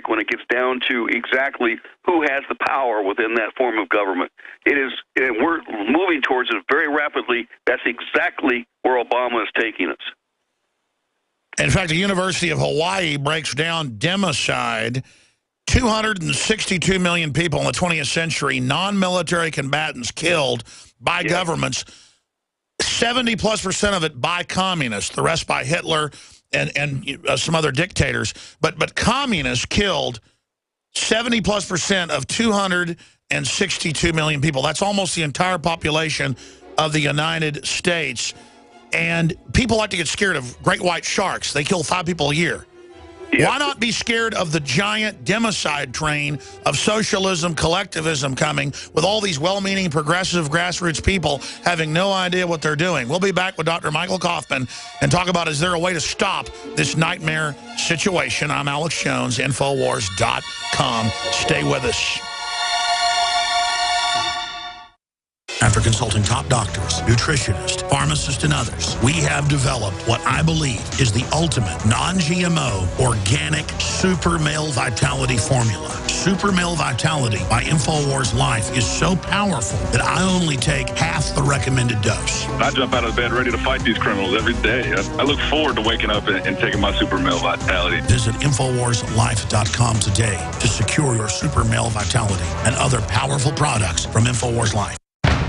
back when it gets down to exactly who has the power within that form of government. And we're moving towards it very rapidly. That's exactly where Obama is taking us. In fact, the University of Hawaii breaks down democide. 262 million people in the 20th century, non-military combatants killed by governments, 70+% of it by communists, the rest by Hitler and some other dictators. But communists killed 70+% of 262 million people. That's almost the entire population of the United States. And people like to get scared of great white sharks. They kill 5 people a year. Yep. Why not be scared of the giant democide train of socialism, collectivism coming with all these well-meaning, progressive, grassroots people having no idea what they're doing? We'll be back with Dr. Michael Kaufman and talk about, is there a way to stop this nightmare situation? I'm Alex Jones, Infowars.com. Stay with us. After consulting top doctors, nutritionists, pharmacists, and others, we have developed what I believe is the ultimate non-GMO organic Super Male Vitality formula. Super Male Vitality by InfoWars Life is so powerful that I only take half the recommended dose. I jump out of bed ready to fight these criminals every day. I look forward to waking up and taking my Super Male Vitality. Visit InfoWarsLife.com today to secure your Super Male Vitality and other powerful products from InfoWars Life.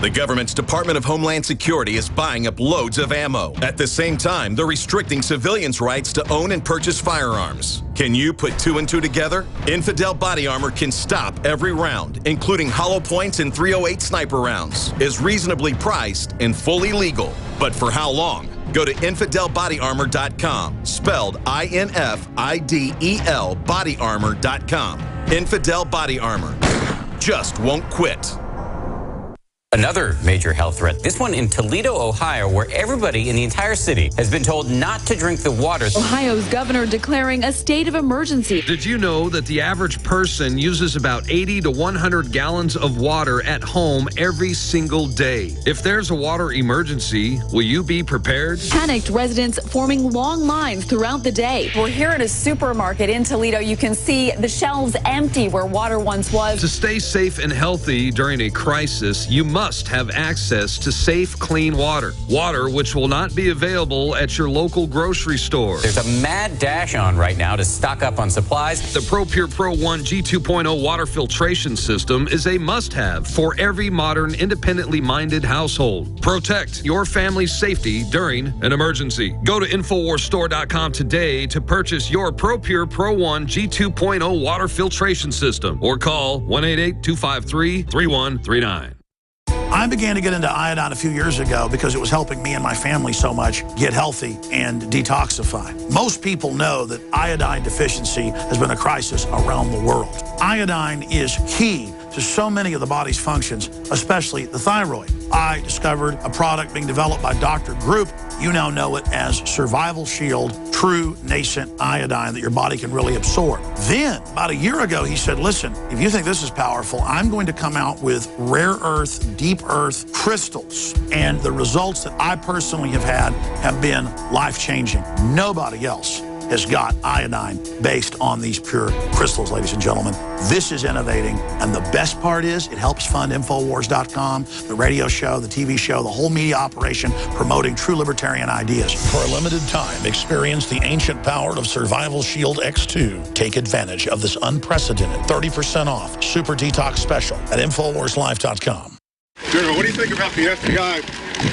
The government's Department of Homeland Security is buying up loads of ammo. At the same time, they're restricting civilians' rights to own and purchase firearms. Can you put 2 and 2 together? Infidel Body Armor can stop every round, including hollow points and .308 sniper rounds, is reasonably priced and fully legal. But for how long? Go to InfidelBodyArmor.com, spelled INFIDEL bodyarmor.com. Infidel Body Armor. Just won't quit. Another major health threat, this one in Toledo, Ohio, where everybody in the entire city has been told not to drink the water. Ohio's governor declaring a state of emergency. Did you know that the average person uses about 80 to 100 gallons of water at home every single day? If there's a water emergency, will you be prepared? Panicked residents forming long lines throughout the day. We're here at a supermarket in Toledo. You can see the shelves empty where water once was. To stay safe and healthy during a crisis, you must have access to safe, clean water. Water which will not be available at your local grocery store. There's a mad dash on right now to stock up on supplies. The ProPure Pro 1 G2.0 water filtration system is a must-have for every modern, independently minded household. Protect your family's safety during an emergency. Go to InfoWarsStore.com today to purchase your ProPure Pro 1 G2.0 water filtration system or call 1-888-253-3139. I began to get into iodine a few years ago because it was helping me and my family so much get healthy and detoxify. Most people know that iodine deficiency has been a crisis around the world. Iodine is key to so many of the body's functions, especially the thyroid. I discovered a product being developed by Dr. Group. You now know it as Survival Shield True Nascent Iodine that your body can really absorb. Then, about a year ago, he said, listen, if you think this is powerful, I'm going to come out with rare earth, deep earth crystals. And the results that I personally have had have been life-changing. Nobody else has got iodine based on these pure crystals, ladies and gentlemen. This is innovating, and the best part is it helps fund Infowars.com, the radio show, the TV show, the whole media operation promoting true libertarian ideas. For a limited time, experience the ancient power of Survival Shield X2. Take advantage of this unprecedented 30% off super detox special at InfoWarsLife.com. General, what do you think about the FBI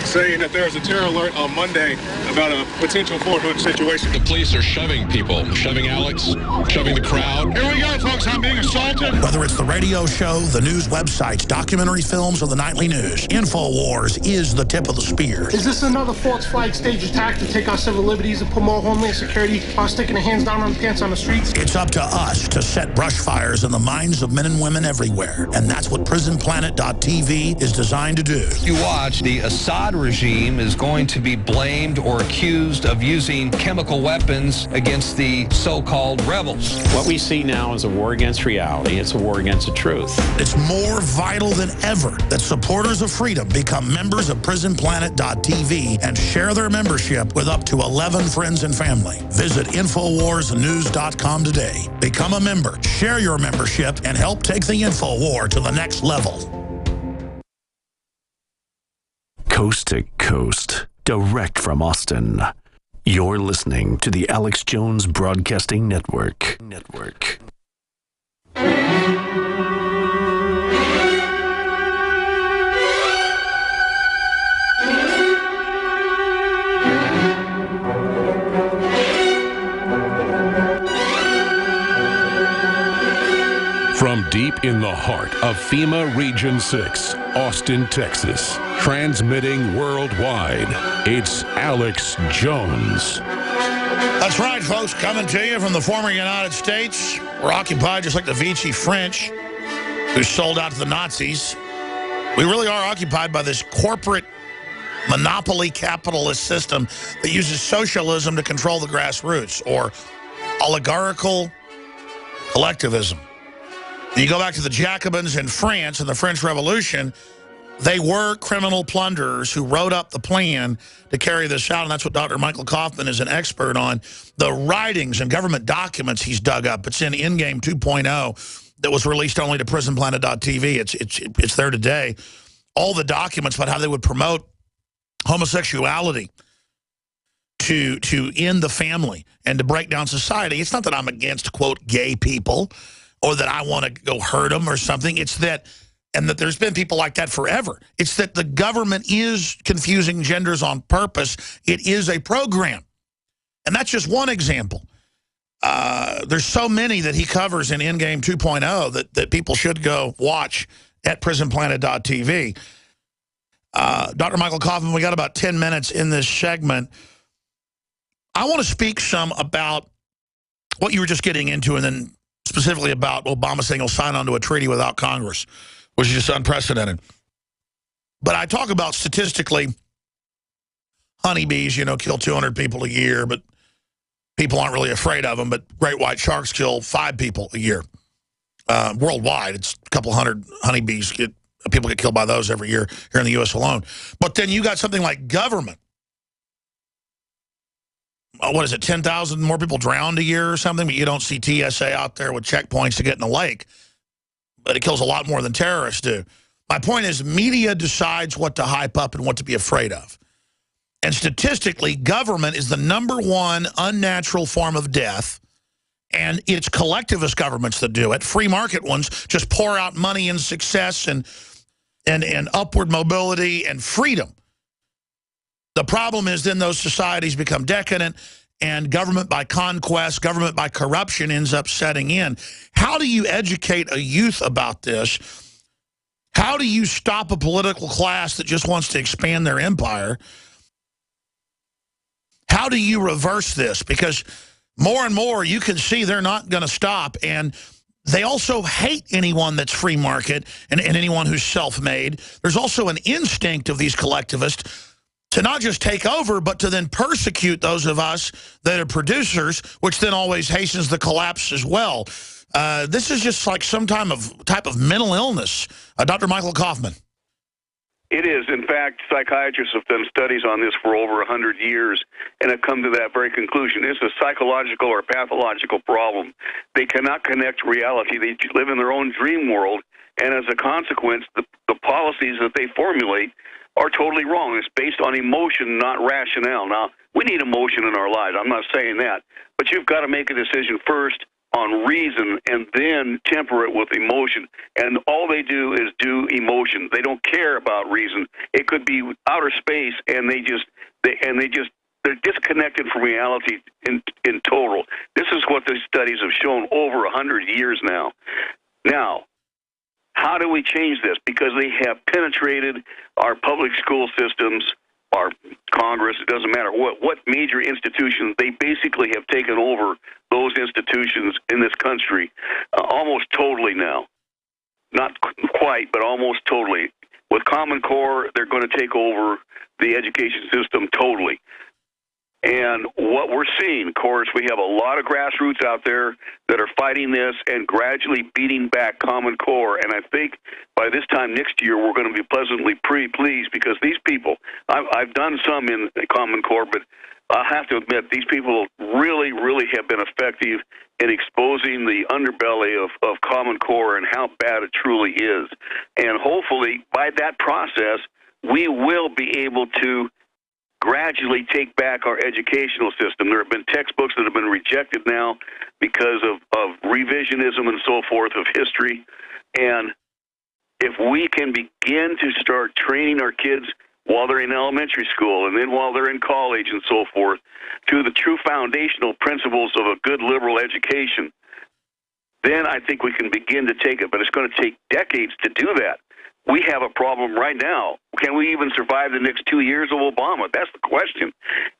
saying that there's a terror alert on Monday about a potential Fort Hood situation? The police are shoving people, shoving Alex, shoving the crowd. Here we go, folks. I'm being assaulted. Whether it's the radio show, the news websites, documentary films, or the nightly news, InfoWars is the tip of the spear. Is this another false flag stage attack to take our civil liberties and put more homeland security while sticking the hands down on the pants on the streets? It's up to us to set brush fires in the minds of men and women everywhere. And that's what PrisonPlanet.tv is designed to do. You watch, the Assad regime is going to be blamed or accused of using chemical weapons against the so-called rebels. What we see now is a war against reality. It's a war against the truth. It's more vital than ever that supporters of freedom become members of PrisonPlanet.tv and share their membership with up to 11 friends and family. Visit InfoWarsNews.com today. Become a member, share your membership, and help take the InfoWar to the next level. Coast to coast, direct from Austin. You're listening to the Alex Jones Broadcasting Network. From deep in the heart of FEMA Region 6, Austin, Texas, transmitting worldwide, it's Alex Jones. That's right, folks. Coming to you from the former United States. We're occupied just like the Vichy French, who sold out to the Nazis. We really are occupied by this corporate monopoly capitalist system that uses socialism to control the grassroots, or oligarchical collectivism. You go back to the Jacobins in France and the French Revolution, they were criminal plunderers who wrote up the plan to carry this out, and that's what Dr. Michael Kaufman is an expert on. The writings and government documents he's dug up. It's in Endgame 2.0 that was released only to PrisonPlanet.tv. It's there today. All the documents about how they would promote homosexuality to end the family and to break down society. It's not that I'm against, quote, gay people, or that I want to go hurt them or something. It's that, and that there's been people like that forever. It's that the government is confusing genders on purpose. It is a program. And that's just one example. There's so many that he covers in Endgame 2.0 that people should go watch at PrisonPlanet.tv. Dr. Michael Kaufman, we got about 10 minutes in this segment. I want to speak some about what you were just getting into, and then specifically about Obama saying he'll sign on to a treaty without Congress, which is just unprecedented. But I talk about statistically, honeybees, kill 200 people a year, but people aren't really afraid of them. But great white sharks kill 5 people a year. Worldwide, it's a couple hundred honeybees. People get killed by those every year here in the U.S. alone. But then you got something like government. What is it, 10,000 more people drowned a year or something? But you don't see TSA out there with checkpoints to get in the lake. But it kills a lot more than terrorists do. My point is, media decides what to hype up and what to be afraid of. And statistically, government is the #1 unnatural form of death. And it's collectivist governments that do it. Free market ones just pour out money and success and upward mobility and freedom. The problem is then those societies become decadent, and government by conquest, government by corruption ends up setting in. How do you educate a youth about this? How do you stop a political class that just wants to expand their empire? How do you reverse this? Because more and more you can see they're not going to stop, and they also hate anyone that's free market and anyone who's self-made. There's also an instinct of these collectivists to not just take over, but to then persecute those of us that are producers, which then always hastens the collapse as well. This is just like some type of mental illness. Dr. Michael Kaufman. It is. In fact, psychiatrists have done studies on this for over 100 years and have come to that very conclusion. It's a psychological or pathological problem. They cannot connect reality. They live in their own dream world, and as a consequence, the policies that they formulate are totally wrong. It's based on emotion, not rationale. Now, we need emotion in our lives. I'm not saying that. But you've got to make a decision first on reason and then temper it with emotion. And all they do is do emotion. They don't care about reason. It could be outer space, and they're disconnected from reality in total. This is what the studies have shown over 100 years now. Now, how do we change this? Because they have penetrated our public school systems, our Congress, it doesn't matter what major institutions, they basically have taken over those institutions in this country almost totally now. Not quite, but almost totally. With Common Core, they're going to take over the education system totally. And what we're seeing, of course, we have a lot of grassroots out there that are fighting this and gradually beating back Common Core. And I think by this time next year, we're going to be pleasantly pretty pleased because these people, I've done some in Common Core, but I have to admit, these people really, really have been effective in exposing the underbelly of Common Core and how bad it truly is. And hopefully, by that process, we will be able to gradually take back our educational system. There have been textbooks that have been rejected now because of revisionism and so forth of history. And if we can begin to start training our kids while they're in elementary school and then while they're in college and so forth to the true foundational principles of a good liberal education, then I think we can begin to take it. But it's going to take decades to do that. We have a problem right now. Can we even survive the next 2 years of Obama? That's the question.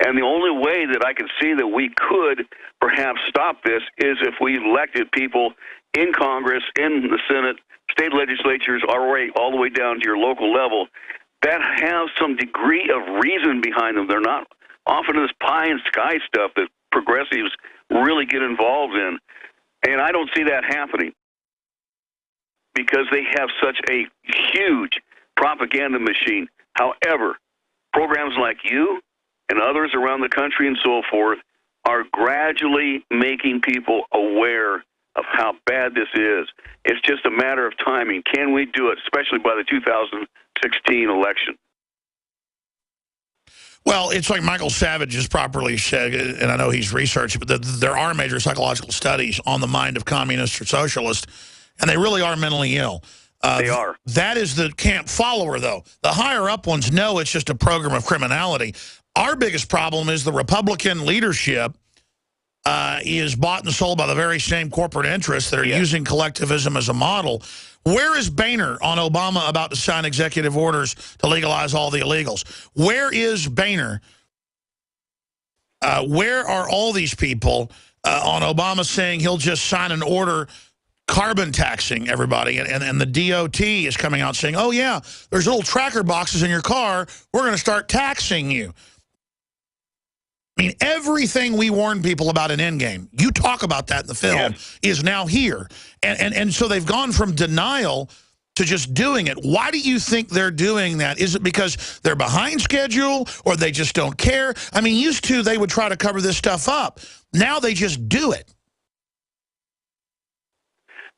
And the only way that I can see that we could perhaps stop this is if we elected people in Congress, in the Senate, state legislatures, all the way down to your local level that have some degree of reason behind them. They're not often this pie and sky stuff that progressives really get involved in. And I don't see that happening, because they have such a huge propaganda machine. However, programs like you and others around the country and so forth are gradually making people aware of how bad this is. It's just a matter of timing. Can we do it, especially by the 2016 election? Well, it's like Michael Savage has properly said, and I know he's researched, but there are major psychological studies on the mind of communists or socialists, and they really are mentally ill. They are. That is the camp follower, though. The higher-up ones know it's just a program of criminality. Our biggest problem is the Republican leadership is bought and sold by the very same corporate interests that are using collectivism as a model. Where is Boehner on Obama about to sign executive orders to legalize all the illegals? Where is Boehner? Where are all these people on Obama saying he'll just sign an order carbon taxing everybody, and the DOT is coming out saying, oh, yeah, there's little tracker boxes in your car. We're going to start taxing you. I mean, everything we warned people about in Endgame, you talk about that in the film, is now here. And so they've gone from denial to just doing it. Why do you think they're doing that? Is it because they're behind schedule or they just don't care? I mean, used to they would try to cover this stuff up. Now they just do it.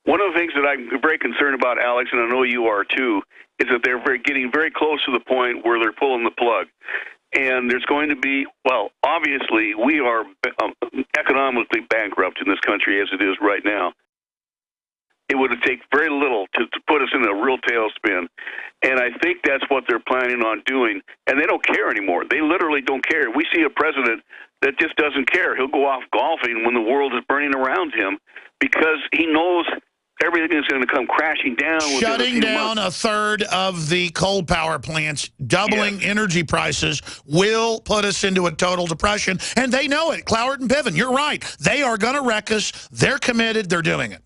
One of the things that I'm very concerned about, Alex, and I know you are too, is that they're getting very close to the point where they're pulling the plug. And there's going to be, well, obviously, we are economically bankrupt in this country as it is right now. It would take very little to put us in a real tailspin. And I think that's what they're planning on doing. And they don't care anymore. They literally don't care. We see a president that just doesn't care. He'll go off golfing when the world is burning around him because he knows everything is going to come crashing down. Shutting down a third of the coal power plants, doubling energy prices will put us into a total depression. And they know it. Cloward and Piven, you're right. They are going to wreck us. They're committed. They're doing it.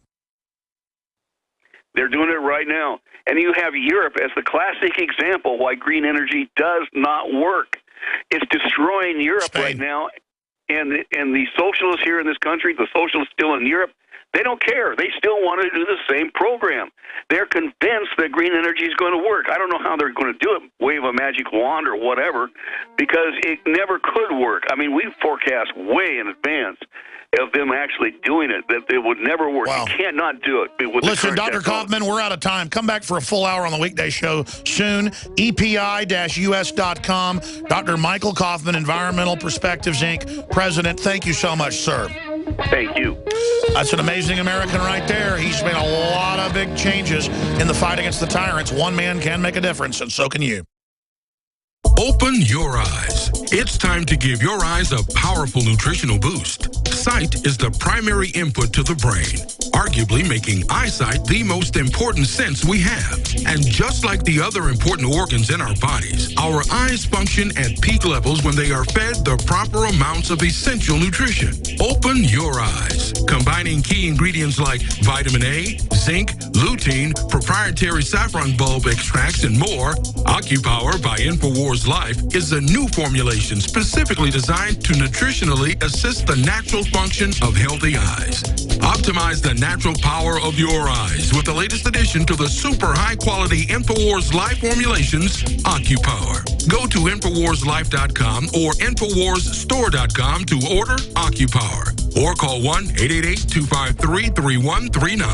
They're doing it right now. And you have Europe as the classic example why green energy does not work. It's destroying Europe right now. And the socialists here in this country, the socialists still in Europe, they don't care. They still want to do the same program. They're convinced that green energy is going to work. I don't know how they're going to do it, wave a magic wand or whatever, because it never could work. I mean, we forecast way in advance of them actually doing it, that it would never work. Wow. You cannot do it. Listen, Dr. Kaufman, we're out of time. Come back for a full hour on the weekday show soon. EPI-US.com. Dr. Michael Kaufman, Environmental Perspectives, Inc., President. Thank you so much, sir. Thank you. That's an amazing American right there. He's made a lot of big changes in the fight against the tyrants. One man can make a difference, and so can you. Open your eyes. It's time to give your eyes a powerful nutritional boost. Sight is the primary input to the brain, arguably making eyesight the most important sense we have. And just like the other important organs in our bodies, our eyes function at peak levels when they are fed the proper amounts of essential nutrition. Open your eyes. Combining key ingredients like vitamin A, zinc, lutein, proprietary saffron bulb extracts, and more, OcuPower by InfoWars Life is a new formulation specifically designed to nutritionally assist the natural function of healthy eyes. Optimize the natural power of your eyes with the latest addition to the super high-quality InfoWars Life formulations, OcuPower. Go to InfoWarsLife.com or InfoWarsStore.com to order OcuPower. Or call 1-888-253-3139.